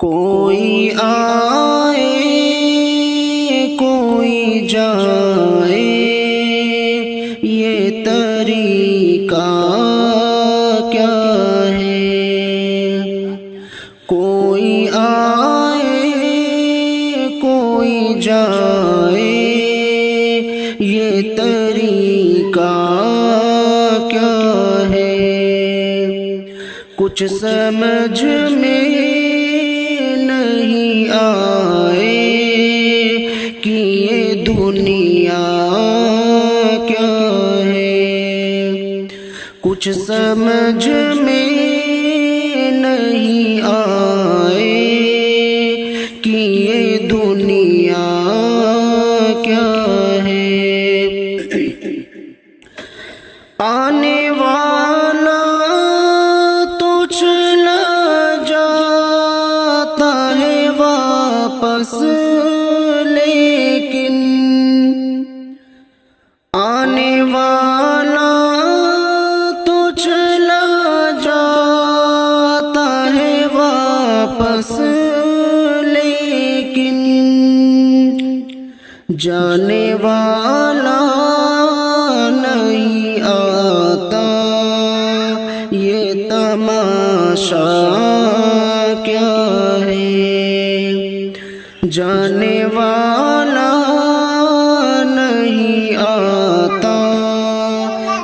کوئی آئے کوئی جائے یہ طریقہ کیا ہے؟ کوئی آئے کوئی جائے یہ طریقہ کیا ہے؟ کچھ سمجھ میں نہیں آئے کہ یہ دنیا کیا ہے؟ کچھ سمجھ میں نہیں آئے کہ یہ دنیا کیا ہے؟ آنے والا تو چلا جاتا ہے واپس، لیکن آنے والا تو چلا جاتا ہے واپس، لیکن جانے والا نہیں آتا، یہ تماشا کیا ہے؟ جانے والا نہیں آتا،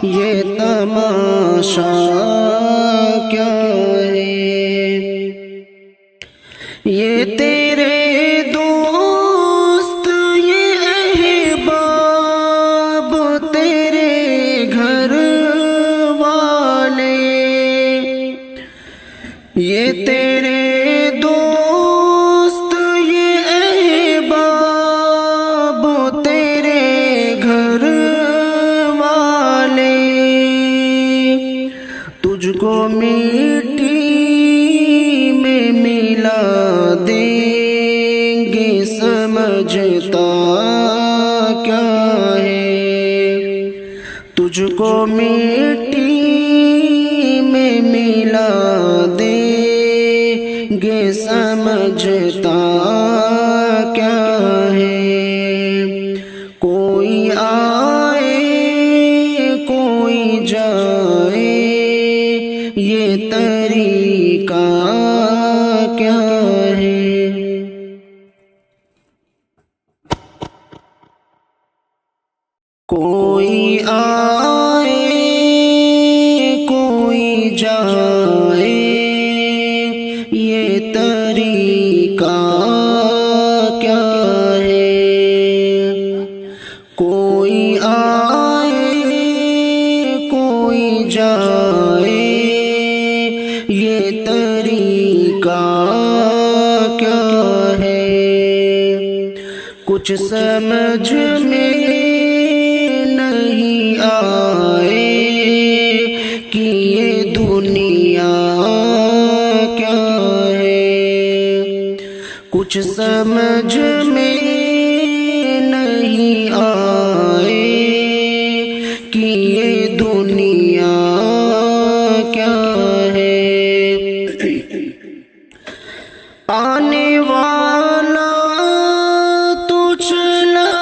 یہ تماشا کیا ہے؟ یہ تیرے دوست یہ احباب تیرے گھر والے، یہ تیرے دوست یہ احباب تیرے گھر والے، تجھ کو مٹی میں ملا دیں گے، سمجھتا کیا ہے؟ تجھ کو مٹی میں ملا دیں گے، سمجھتا کیا ہے؟ کوئی آئے کوئی جائے یہ طریقہ کیا ہے؟ کوئی آئے کوئی جائے یہ طریقہ کیا ہے؟ کوئی آئے کوئی جائے یہ طریقہ کیا ہے؟ کچھ سمجھ میں نہیں آئے کہ یہ دنیا کیا ہے؟ کچھ سمجھ میں نہیں آئے کہ یہ دنیا کیا ہے؟ آنے والا تو چلا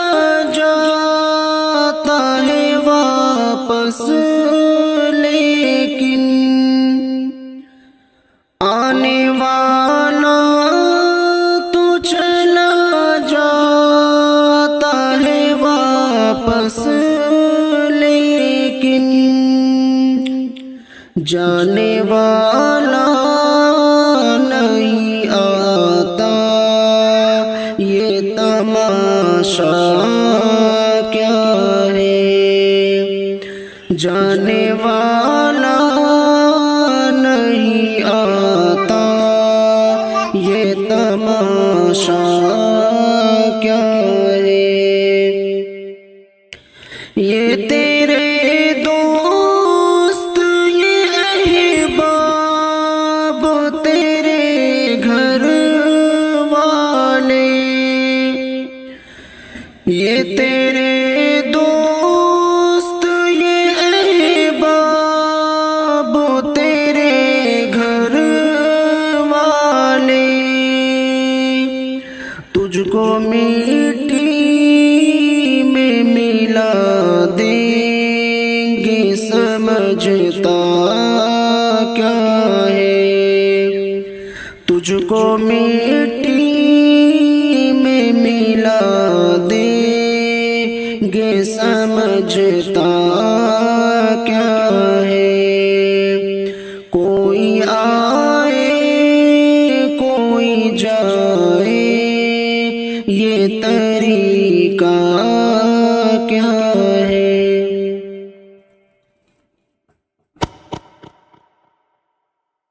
جاتا ہے واپس، لیکن آنے والا تو چلا جاتا ہے واپس، لیکن جانے والا نہیں آتا، یہ تماشا کیا ہے؟ جانے والا نہیں آتا، یہ تماشا کیا ہے؟ یہ تیرے دوست یہ احباب تیرے گھر والے، یہ تیرے دوست یہ احباب تیرے گھر والے، تجھ کو مٹی میں ملا دیں گے، سمجھتا کیا ہے؟ تجھ کو مٹی میں ملا دیں گے، سمجھتا کیا ہے؟ کوئی آئے کوئی جائے، یہ طریقہ کیا